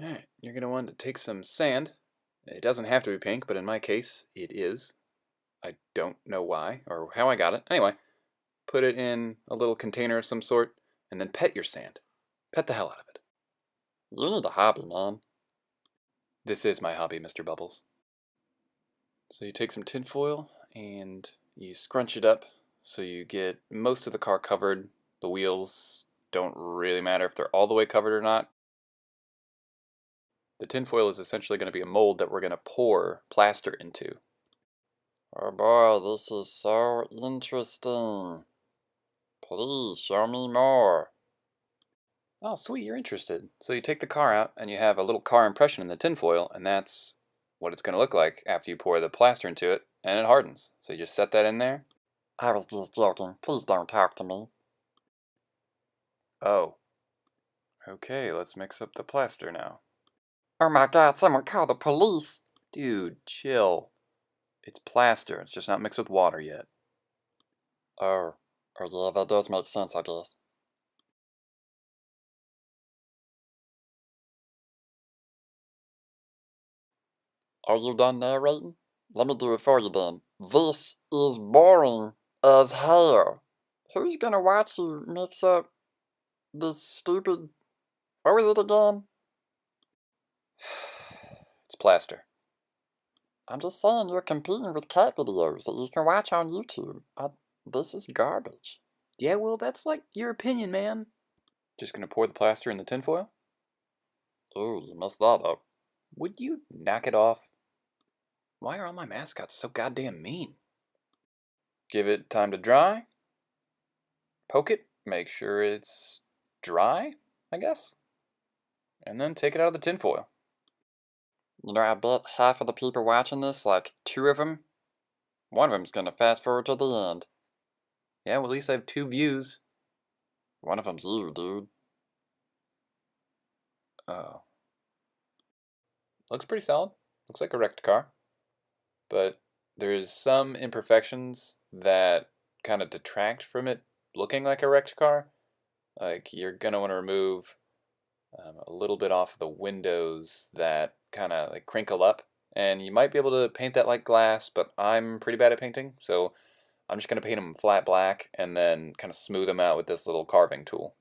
Alright, you're going to want to take some sand. It doesn't have to be pink, but in my case, it is. I don't know why or how I got it. Anyway, put it in a little container of some sort, and then pet your sand. Pet the hell out of it. You need a hobby, man. This is my hobby, Mr. Bubbles. So you take some tinfoil and you scrunch it up so you get most of the car covered. The wheels don't really matter if they're all the way covered or not. The tinfoil is essentially going to be a mold that we're going to pour plaster into. Oh boy, this is so interesting. Please show me more. Oh, sweet, you're interested. So you take the car out and you have a little car impression in the tinfoil, and that's what it's going to look like after you pour the plaster into it and it hardens. So you just set that in there. I was just joking. Please don't talk to me. Oh. Okay, let's mix up the plaster now. Oh my god, someone call the police. Dude, chill. It's plaster. It's just not mixed with water yet. Oh yeah, that does make sense, I guess. Are you done narrating? Let me do it for you then. This is boring as hell. Who's gonna watch you mix up this stupid... What was it again? It's plaster. I'm just saying you're competing with cat videos that you can watch on YouTube. This is garbage. Yeah, well, that's like your opinion, man. Just gonna pour the plaster in the tinfoil? Ooh, you messed that up. Would you knock it off? Why are all my mascots so goddamn mean? Give it time to dry. Poke it. Make sure it's dry, I guess. And then take it out of the tinfoil. You know, I bet half of the people watching this, like 2 of them, one of them's gonna fast forward to the end. Yeah, well, at least I have 2 views. One of them's you, dude. Oh. Looks pretty solid. Looks like a wrecked car. But there's some imperfections that kind of detract from it looking like a wrecked car. Like, you're going to want to remove a little bit off of the windows that kind of like crinkle up. And you might be able to paint that like glass, but I'm pretty bad at painting, so I'm just going to paint them flat black and then kind of smooth them out with this little carving tool.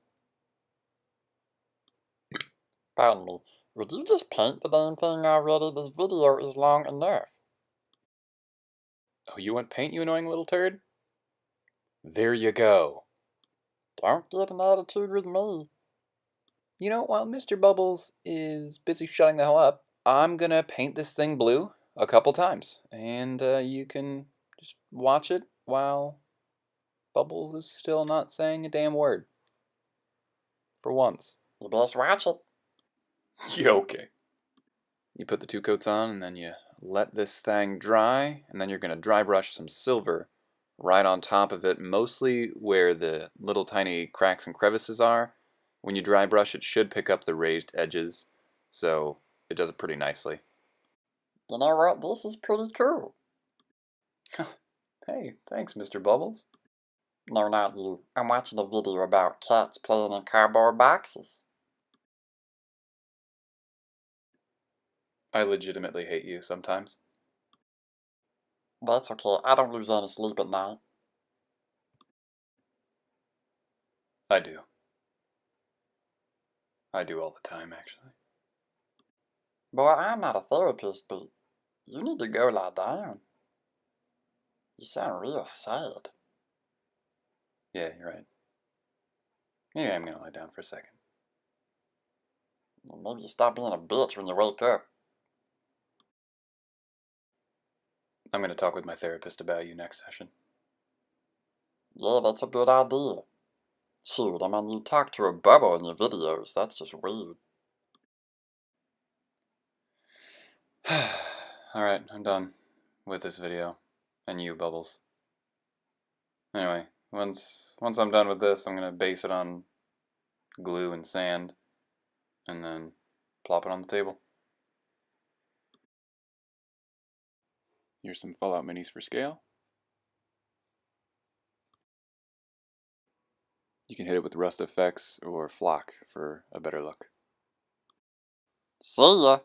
Pardon me. Would you just paint the damn thing already? This video is long enough. Oh, you want paint, you annoying little turd? There you go. Don't get an attitude with me. You know, while Mr. Bubbles is busy shutting the hell up, I'm gonna paint this thing blue a couple times, and you can just watch it while Bubbles is still not saying a damn word. For once. You best watch it. Yeah, okay. You put the 2 coats on, and then you let this thing dry, and then you're gonna dry brush some silver right on top of it, mostly where the little tiny cracks and crevices are. When you dry brush, it should pick up the raised edges, so it does it pretty nicely. You know what? This is pretty cool. Hey, thanks, Mr. Bubbles. No, not you. I'm watching a video about cats playing in cardboard boxes. I legitimately hate you sometimes. That's okay. I don't lose any sleep at night. I do. I do all the time, actually. Boy, I'm not a therapist, but you need to go lie down. You sound real sad. Yeah, you're right. Maybe I'm gonna lie down for a second. Maybe you stop being a bitch when you wake up. I'm gonna talk with my therapist about you next session. Yeah, that's a good idea. Shoot, I mean, you talk to a bubble in your videos. That's just weird. Alright, I'm done with this video. And you, Bubbles. Anyway, once I'm done with this, I'm gonna base it on glue and sand, and then plop it on the table. Here's some Fallout minis for scale. You can hit it with Rust Effects or Flock for a better look. See ya.